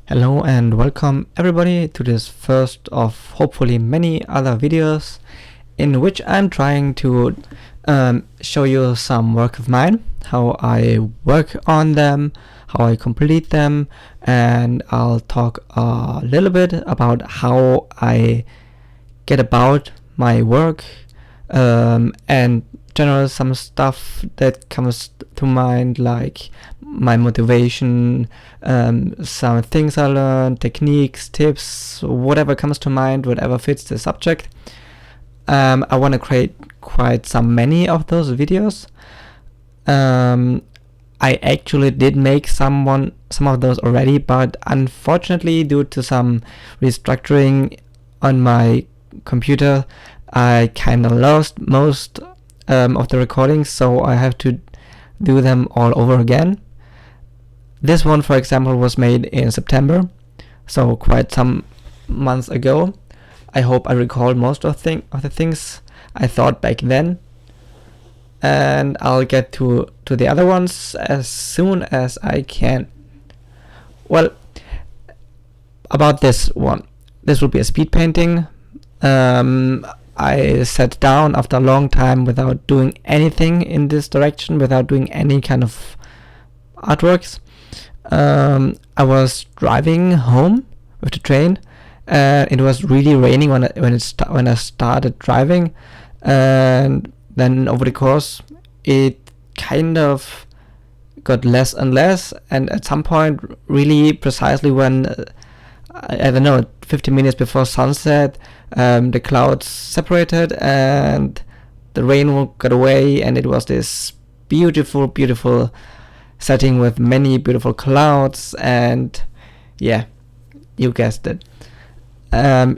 Hello and welcome everybody to this first of hopefully many other videos in which I'm trying to show you some work of mine, how I work on them, how I complete them, and I'll talk a little bit about how I get about my work and general some stuff that comes to mind, like my motivation, some things I learned, techniques, tips, whatever comes to mind, whatever fits the subject. I want to create quite many of those videos. I actually did make some of those already, but unfortunately due to some restructuring on my computer, I kind of lost most of the recordings, so I have to do them all over again. This one, for example, was made in September, so quite some months ago. I hope I recall most of the things I thought back then, and I'll get to the other ones as soon as I can. Well, about this one, this will be a speed painting. I sat down after a long time without doing anything in this direction, without doing any kind of artworks. I was driving home with the train, and it was really raining when I started driving, and then over the course it kind of got less and less, and at some point, really precisely when I don't know, 15 minutes before sunset, the clouds separated and the rain got away, and it was this beautiful setting with many beautiful clouds, and yeah, you guessed it. On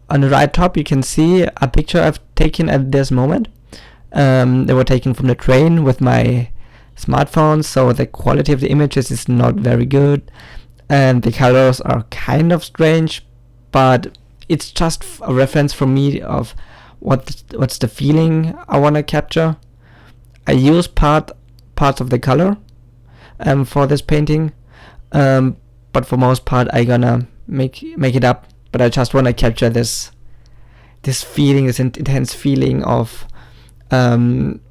the right top you can see a picture I've taken at this moment. They were taken from the train with my smartphone, so the quality of the images is not very good, and the colors are kind of strange, but it's just a reference for me of what's the feeling I want to capture. I use parts of the color for this painting, but for most part I gonna make it up, but I just want to capture this feeling, this intense feeling of the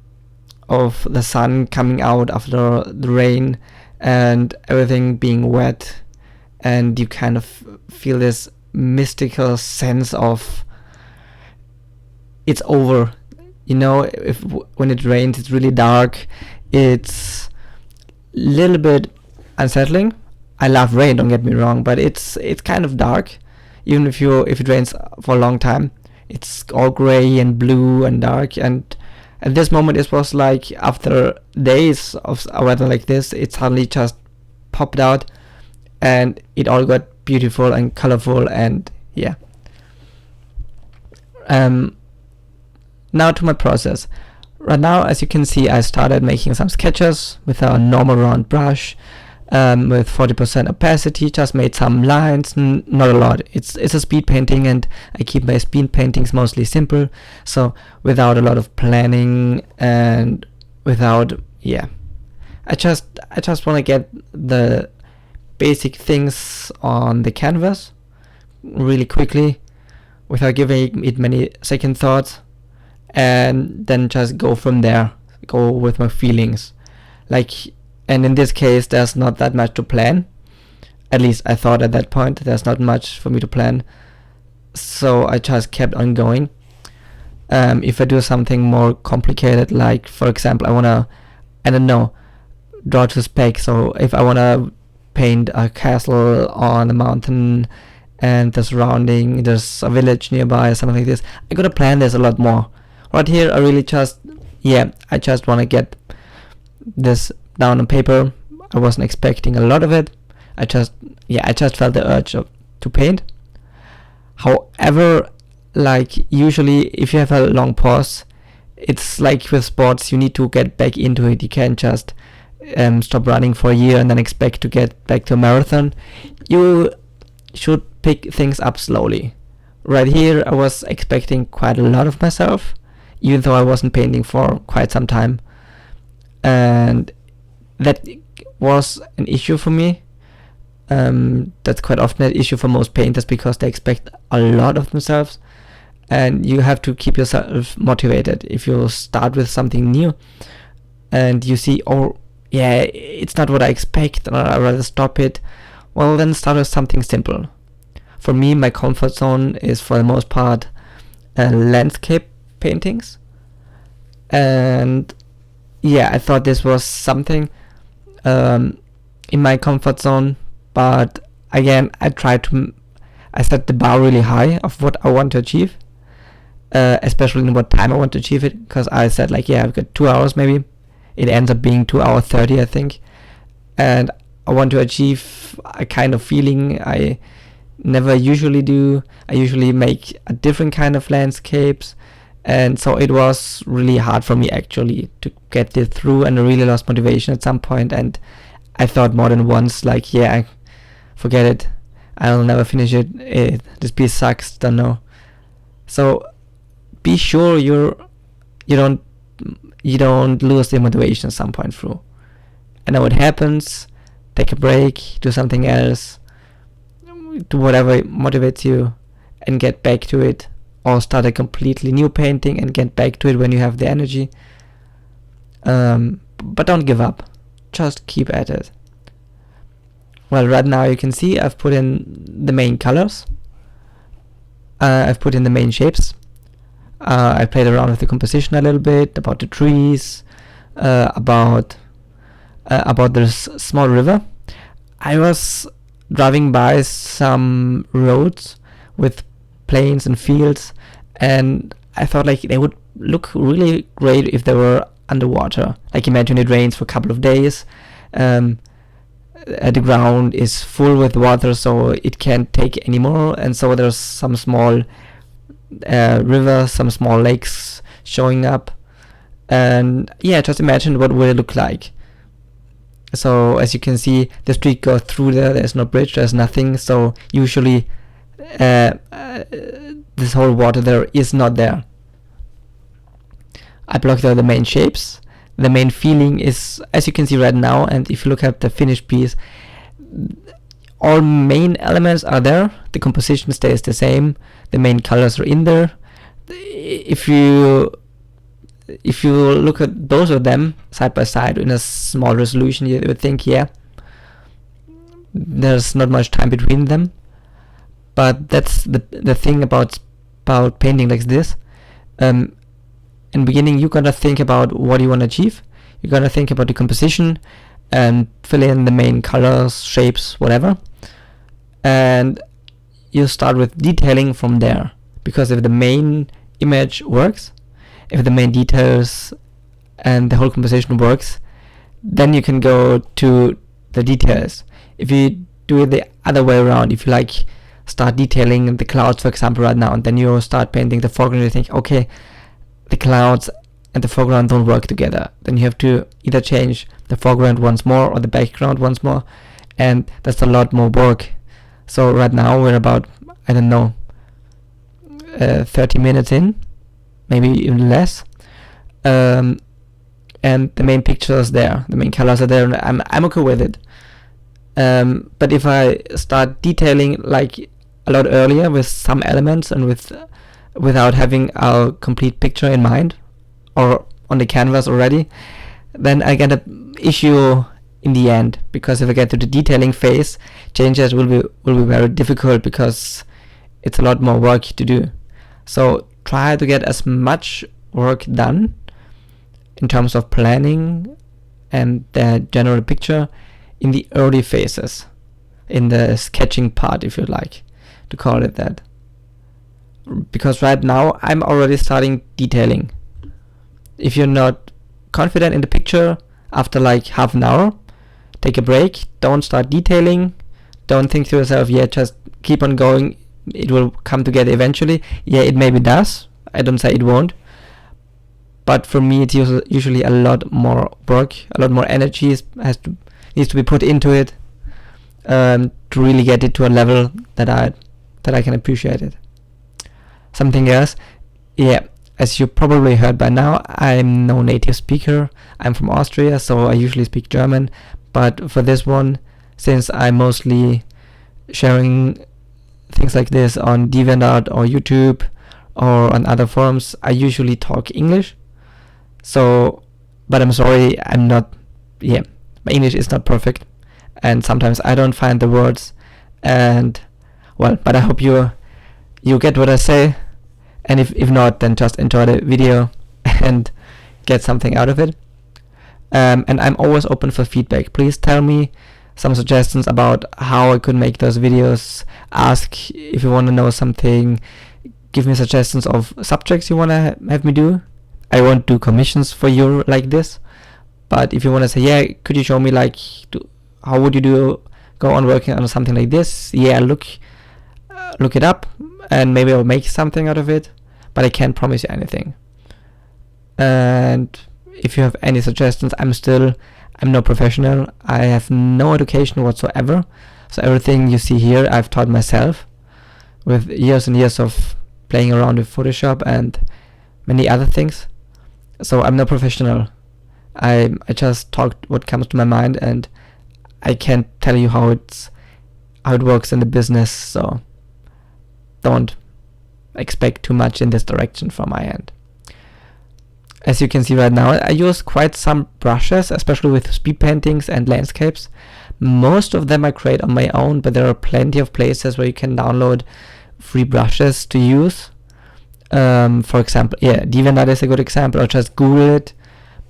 sun coming out after the rain and everything being wet, and you kind of feel this mystical sense of it's over. You know, when it rains, it's really dark. It's a little bit unsettling. I love rain, don't get me wrong, but it's kind of dark. Even if it rains for a long time, it's all gray and blue and dark. And at this moment, it was like after days of a weather like this, it suddenly just popped out, and it all got beautiful and colorful, and yeah. Now to my process. Right now, as you can see, I started making some sketches with a normal round brush, with 40% opacity. Just made some lines, not a lot. It's a speed painting, and I keep my speed paintings mostly simple, so without a lot of planning and without, yeah. I just want to get the basic things on the canvas really quickly without giving it many second thoughts, and then just go from there, go with my feelings. And in this case, there's not that much to plan. At least I thought at that point there's not much for me to plan, so I just kept on going. If I do something more complicated, like for example I don't know, draw to spec, so if I want to paint a castle on a mountain and the surrounding, there's a village nearby, something like this, I gotta plan this a lot more. Right here I really just want to get this down on paper. I wasn't expecting a lot of it. I just felt the urge to paint. However, like usually if you have a long pause, it's like with sports, you need to get back into it. You can't just stop running for a year and then expect to get back to a marathon. You should pick things up slowly. Right here I was expecting quite a lot of myself, even though I wasn't painting for quite some time, and that was an issue for me. That's quite often an issue for most painters because they expect a lot of themselves, and you have to keep yourself motivated. If you start with something new and you see, oh yeah, it's not what I expect, or I'd rather stop it, well, then start with something simple. For me, my comfort zone is for the most part landscape paintings, and yeah, I thought this was something in my comfort zone, but again, I set the bar really high of what I want to achieve, especially in what time I want to achieve it, because I said like, yeah, I've got 2 hours maybe. It ends up being 2 hours 30, I think, and I want to achieve a kind of feeling I never usually do. I usually make a different kind of landscapes, and so it was really hard for me actually to get this through, and I really lost motivation at some point, and I thought more than once like, yeah, forget it, I'll never finish it, this piece sucks, don't know. So be sure you don't lose the motivation at some point through. I know it happens. Take a break, do something else, do whatever motivates you, and get back to it, or start a completely new painting and get back to it when you have the energy. But don't give up, just keep at it. Well, right now you can see I've put in the main colors, I've put in the main shapes, I played around with the composition a little bit, about the trees, about this small river. I was driving by some roads with plains and fields, and I thought like they would look really great if they were underwater. Like imagine it rains for a couple of days, the ground is full with water, so it can't take anymore, and so there's some small rivers, some small lakes showing up, and yeah, just imagine what will it look like. So as you can see, the street goes through there's no bridge, there's nothing, so usually this whole water there is not there. I blocked out the main shapes. The main feeling is, as you can see right now, and if you look at the finished piece, all main elements are there, the composition stays the same, the main colors are in there. If you look at both of them side by side in a small resolution, you would think, yeah, there's not much time between them. But that's the thing about painting like this. In the beginning, you gotta think about what you want to achieve. You gotta think about the composition and fill in the main colors, shapes, whatever. And you start with detailing from there. Because if the main image works, if the main details and the whole composition works, then you can go to the details. If you do it the other way around, if you like start detailing the clouds, for example, right now, and then you start painting the foreground, you think, okay, the clouds and the foreground don't work together. Then you have to either change the foreground once more or the background once more, and that's a lot more work. So right now we're about, I don't know, 30 minutes in, maybe even less, and the main picture is there, the main colors are there, and I'm okay with it. But if I start detailing like a lot earlier with some elements and without having a complete picture in mind or on the canvas already, then I get an issue in the end, because if I get to the detailing phase, changes will be very difficult because it's a lot more work to do. So try to get as much work done in terms of planning and the general picture in the early phases, in the sketching part, if you like to call it that. Because right now I'm already starting detailing. If you're not confident in the picture after like half an hour, take a break, don't start detailing, don't think to yourself, yeah, just keep on going, it will come together eventually. Yeah, it maybe does, I don't say it won't, but for me it's usually a lot more work, a lot more energy needs to be put into it to really get it to a level that I can appreciate it. Something else, yeah, as you probably heard by now, I'm no native speaker. I'm from Austria, so I usually speak German, but for this one since I'm mostly sharing things like this on DeviantArt or YouTube or on other forums, I usually talk English. So, but I'm sorry, I'm not, yeah, my English is not perfect, and sometimes I don't find the words, and well, but I hope you get what I say, and if not, then just enjoy the video and get something out of it. And I'm always open for feedback. Please tell me some suggestions about how I could make those videos. Ask if you want to know something. Give me suggestions of subjects you want to have me do. I won't do commissions for you like this, but if you want to say, yeah, could you show me like how would you go on working on something like this? Yeah, look it up, and maybe I'll make something out of it, but I can't promise you anything. And if you have any suggestions, I'm no professional. I have no education whatsoever, so everything you see here I've taught myself with years and years of playing around with Photoshop and many other things. So I'm no professional. I just talk what comes to my mind, and I can't tell you how it works in the business, so don't expect too much in this direction from my end. As you can see right now, I use quite some brushes, especially with speed paintings and landscapes. Most of them I create on my own, but there are plenty of places where you can download free brushes to use. For example, yeah, DeviantArt is a good example, or just Google it.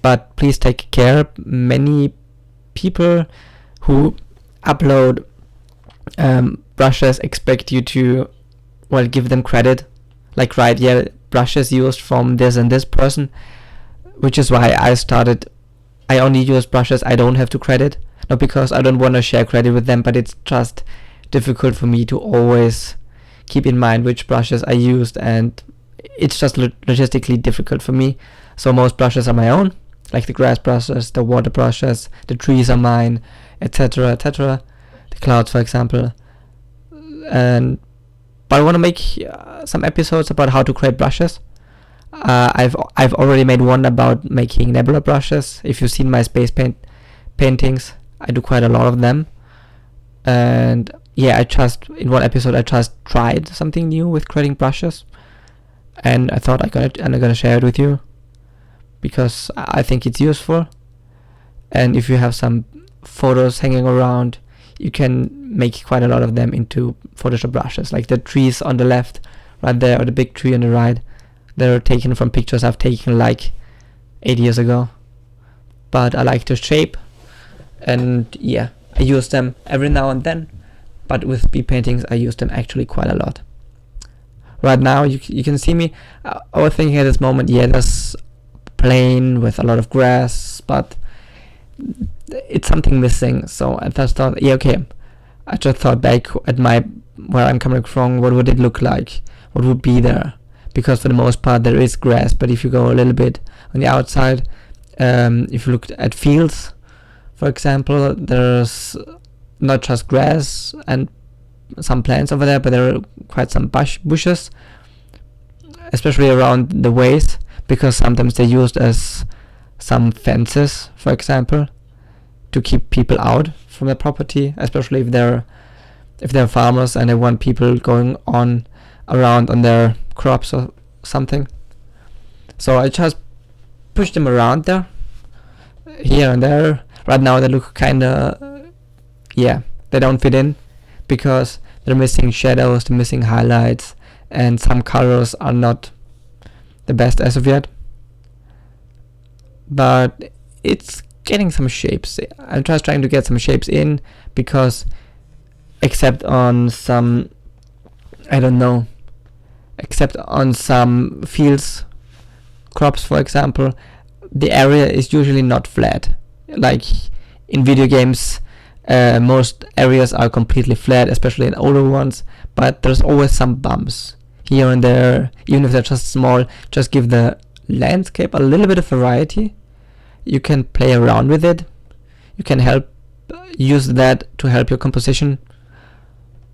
But please take care. Many people who upload brushes expect you to, well, give them credit. Like, right, yeah, brushes used from this and this person, which is why I only use brushes I don't have to credit. Not because I don't want to share credit with them, but it's just difficult for me to always keep in mind which brushes I used, and it's just logistically difficult for me. So most brushes are my own, like the grass brushes, the water brushes, the trees are mine, etc., etc. The clouds, for example. But I want to make some episodes about how to create brushes. I've already made one about making nebula brushes. If you've seen my space paintings, I do quite a lot of them. And yeah, in one episode I just tried something new with creating brushes, and I thought I'm gonna share it with you because I think it's useful. And if you have some photos hanging around, you can make quite a lot of them into Photoshop brushes, like the trees on the left right there, or the big tree on the right. They're taken from pictures I've taken like 8 years ago, but I like to shape, and yeah, I use them every now and then, but with speed paintings I use them actually quite a lot. Right now you can see me overthinking at this moment. Yeah, there's plain with a lot of grass, but it's something missing. So I just thought, yeah, okay, I just thought back at where I'm coming from, what would it look like, what would be there, because for the most part there is grass, but if you go a little bit on the outside, if you look at fields, for example, there's not just grass and some plants over there, but there are quite some bushes, especially around the ways, because sometimes they're used as some fences, for example, to keep people out from the property, especially if they're farmers and they want people going around on their crops or something. So I just push them around there, here and there. Right now they look kinda, yeah, they don't fit in because they're missing shadows, they're missing highlights, and some colors are not the best as of yet. But it's getting some shapes. I'm just trying to get some shapes in, because except on some fields, crops for example, the area is usually not flat. Like in video games, most areas are completely flat, especially in older ones, but there's always some bumps here and there, even if they're just small. Just give the landscape a little bit of variety. You can play around with it. You can use that to help your composition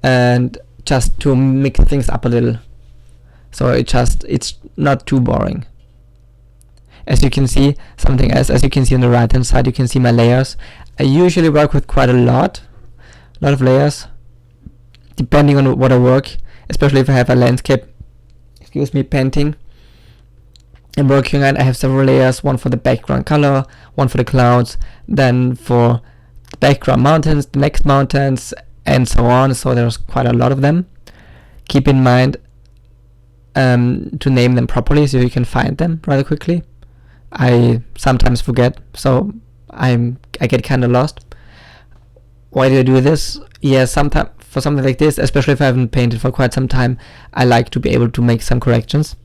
and just to mix things up a little, so it's not too boring. As you can see, something else, as you can see on the right hand side, you can see my layers. I usually work with quite a lot, a lot of layers, depending on what I work, especially if I have a landscape, painting I'm working on. I have several layers, one for the background color, one for the clouds, then for the background mountains, the next mountains, and so on. So there's quite a lot of them. Keep in mind to name them properly so you can find them rather quickly. I sometimes forget, so I get kind of lost. Why do I do this? Yeah, sometimes for something like this, especially if I haven't painted for quite some time, I like to be able to make some corrections.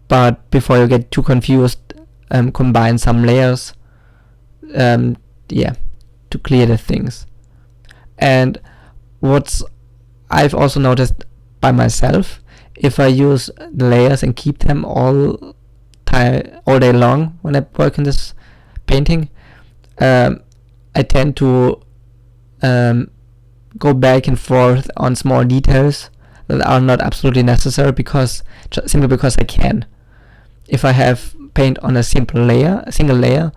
But before you get too confused, combine some layers, to clear the things. And what's I've also noticed by myself, if I use the layers and keep them all day long when I work in this painting, I tend to go back and forth on small details that are not absolutely necessary, simply because I can. If I have paint on a single layer,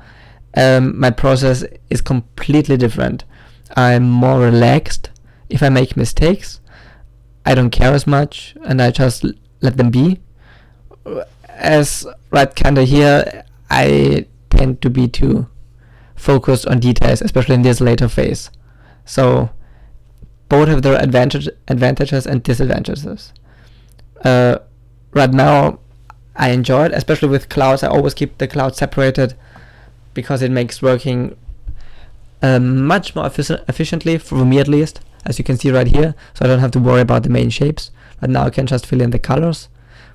my process is completely different. I'm more relaxed. If I make mistakes, I don't care as much, and I just let them be. As right kinda here, I tend to be too focused on details, especially in this later phase. So both have their advantages and disadvantages. Right now I enjoy it, especially with clouds. I always keep the clouds separated because it makes working much more efficiently, for me at least, as you can see right here. So I don't have to worry about the main shapes. Right now I can just fill in the colors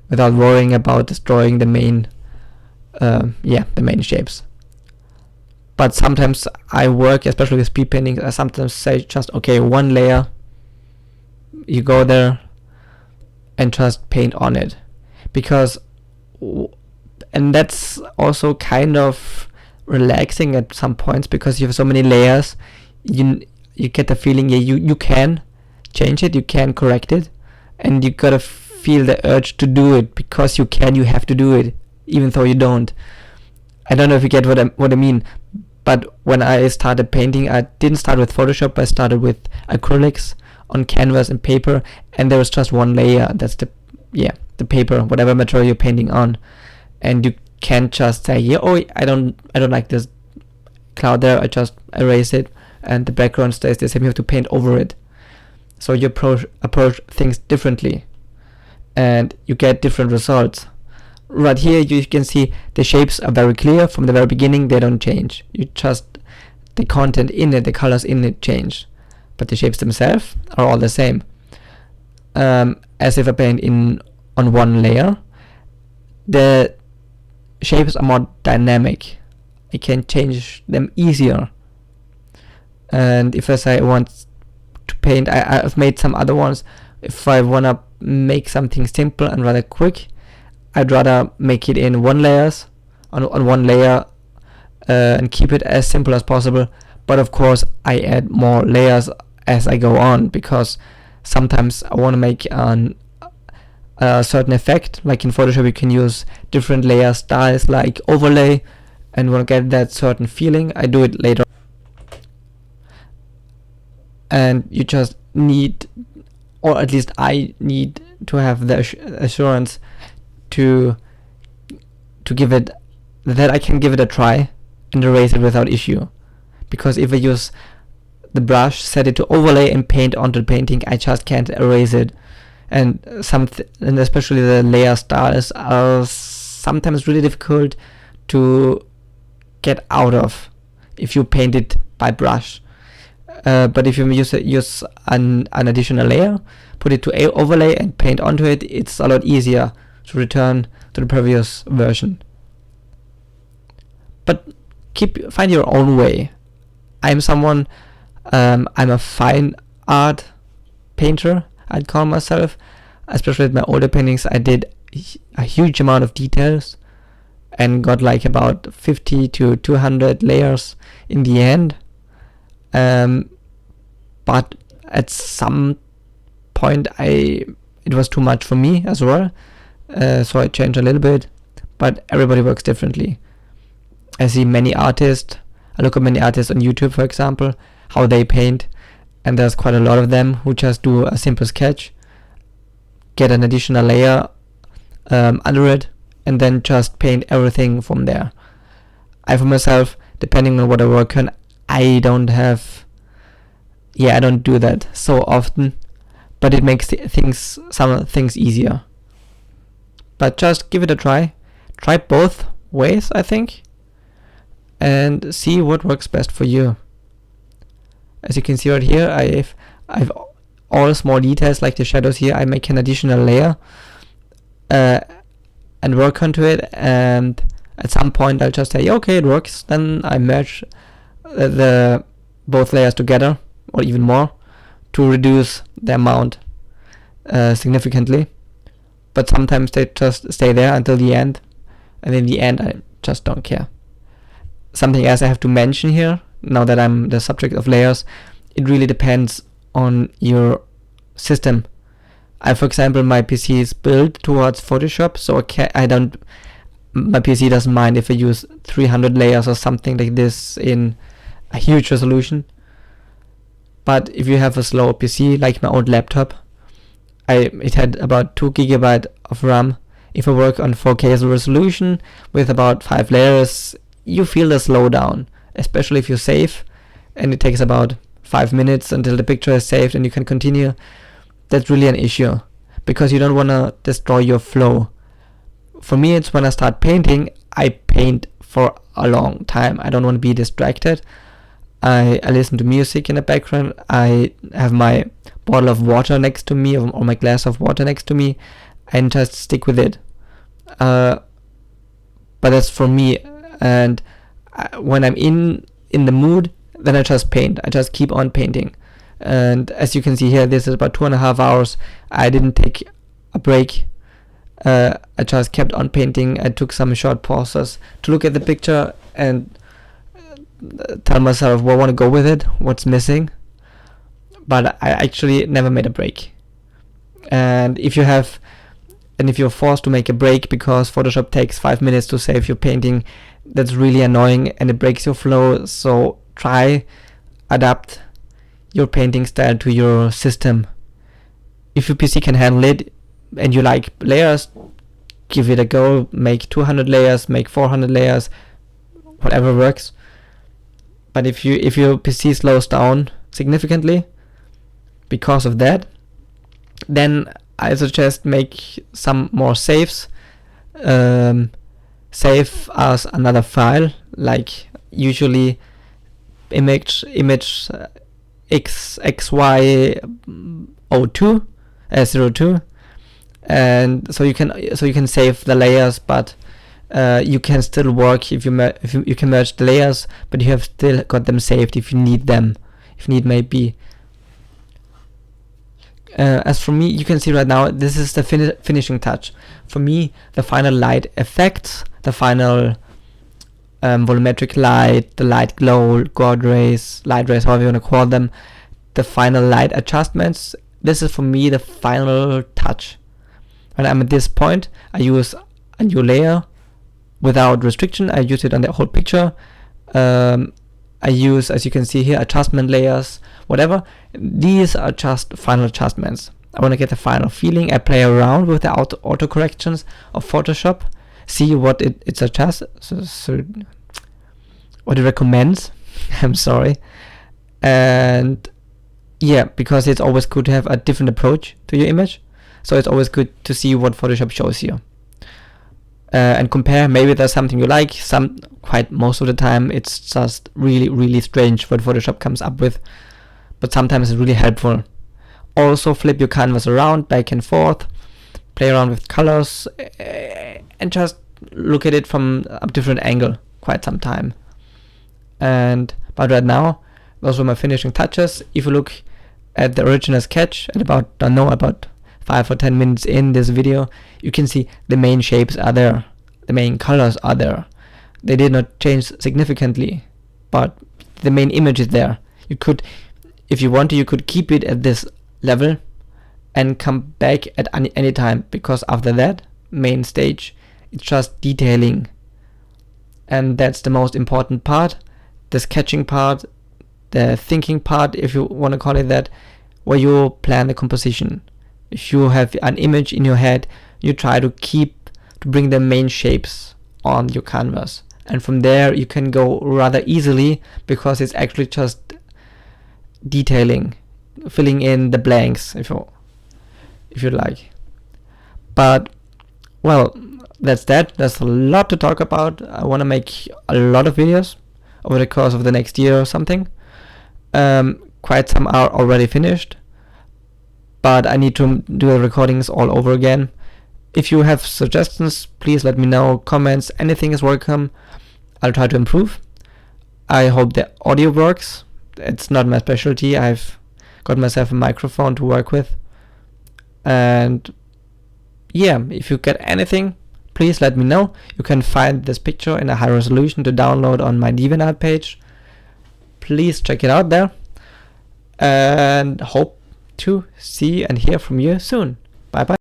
without worrying about destroying the main shapes. But sometimes I work, especially with speed painting, I sometimes say just, okay, one layer, you go there and just paint on it. And that's also kind of relaxing at some points, because you have so many layers, you get the feeling, you can change it, you can correct it, and you gotta feel the urge to do it, because you have to do it, even though you don't. I don't know if you get what I mean. But when I started painting, I didn't start with Photoshop. I started with acrylics on canvas and paper, and there was just one layer. That's the paper, whatever material you're painting on, and you can't just say, I don't like this cloud there. I just erase it, and the background stays the same. You have to paint over it. So you approach things differently, and you get different results. Right here you can see the shapes are very clear from the very beginning. They don't change. The content in it, the colors in it change, but the shapes themselves are all the same. As if I paint on one layer, the shapes are more dynamic. I can change them easier. And if I say I want to paint, I've made some other ones. If I want to make something simple and rather quick, I'd rather make it in one layer, and keep it as simple as possible. But of course I add more layers as I go on, because sometimes I want to make a certain effect. Like in Photoshop you can use different layer styles like overlay, and want to get that certain feeling. I do it later, and you just need, or at least I need, to have the assurance to give it, that I can give it a try and erase it without issue. Because if I use the brush, set it to overlay and paint onto the painting, I just can't erase it. And especially the layer styles are sometimes really difficult to get out of if you paint it by brush. But if you use an additional layer, put it to overlay and paint onto it, it's a lot easier to return to the previous version. But find your own way. I'm a fine art painter, I'd call myself. Especially with my older paintings, I did a huge amount of details and got like about 50 to 200 layers in the end. But at some point it was too much for me as well. So I changed a little bit, but everybody works differently. I see many artists I look at many artists on YouTube, for example, how they paint, and there's quite a lot of them who just do a simple sketch, get an additional layer under it, and then just paint everything from there. I, for myself, depending on what I work on, I don't do that so often, but it makes some things easier. But just give it a try. Try both ways, I think, and see what works best for you. As you can see right here, I've all small details like the shadows here. I make an additional layer and work onto it, and at some point I'll just say, okay, it works. Then I merge the both layers together, or even more, to reduce the amount significantly. But sometimes they just stay there until the end, and in the end I just don't care. Something else I have to mention here, now that I'm the subject of layers, it really depends on your system. For example, my PC is built towards Photoshop, so my PC doesn't mind if I use 300 layers or something like this in a huge resolution. But if you have a slower PC, like my old laptop, it had about 2 GB of RAM. If I work on 4K resolution with about 5 layers, you feel the slowdown, especially if you save, and it takes about 5 minutes until the picture is saved and you can continue. That's really an issue, because you don't want to destroy your flow. For me, it's when I start painting, I paint for a long time. I don't want to be distracted. I listen to music in the background. I have my bottle of water next to me, or my glass of water next to me, and just stick with it. But that's for me. And when I'm in the mood, then I just paint. I just keep on painting. And as you can see here, this is about 2.5 hours. I didn't take a break. I just kept on painting. I took some short pauses to look at the picture and tell myself where I want to go with it, what's missing. But I actually never made a break. And if you're forced to make a break because Photoshop takes 5 minutes to save your painting, that's really annoying and it breaks your flow. So try adapt your painting style to your system. If your PC can handle it and you like layers, give it a go. Make 200 layers, make 400 layers, whatever works. But if your PC slows down significantly because of that, then I suggest make some more saves. Save as another file, like usually image xy02, and so you can save the layers, but you can still work if you can merge the layers, but you have still got them saved if you need them, if need may be. As for me, you can see right now, this is the finishing touch. For me, the final light effects, the final volumetric light, the light glow, God rays, light rays, however you want to call them, the final light adjustments, this is for me the final touch. When I'm at this point, I use a new layer without restriction. I use it on the whole picture. I use, as you can see here, adjustment layers, whatever. These are just final adjustments. I want to get the final feeling. I play around with the auto corrections of Photoshop, see what it adjusts, so what it recommends. I'm sorry. And yeah, because it's always good to have a different approach to your image. So it's always good to see what Photoshop shows you. And compare. Maybe there's something you like. Most of the time it's just really strange what Photoshop comes up with, but sometimes it's really helpful. Also flip your canvas around, back and forth, play around with colors, and just look at it from a different angle quite some time. But right now, those were my finishing touches. If you look at the original sketch at about 5 or 10 minutes in this video, you can see the main shapes are there, the main colors are there. They did not change significantly, but the main image is there. You could, if you want to, you could keep it at this level and come back at any time, because after that main stage, it's just detailing, and that's the most important part. the sketching part, the thinking part, if you want to call it that, where you plan the composition. If you have an image in your head, you try to bring the main shapes on your canvas, and from there you can go rather easily, because it's actually just detailing, filling in the blanks, if you like. But well, that's that. There's a lot to talk about. I want to make a lot of videos over the course of the next year or something. Quite some are already finished, but I need to do the recordings all over again. If you have suggestions, please let me know. Comments, anything is welcome. I'll try to improve. I hope the audio works. It's not my specialty. I've got myself a microphone to work with. And yeah, if you get anything, please let me know. You can find this picture in a high resolution to download on my DeviantArt page. Please check it out there, and hope to see and hear from you soon. Bye bye.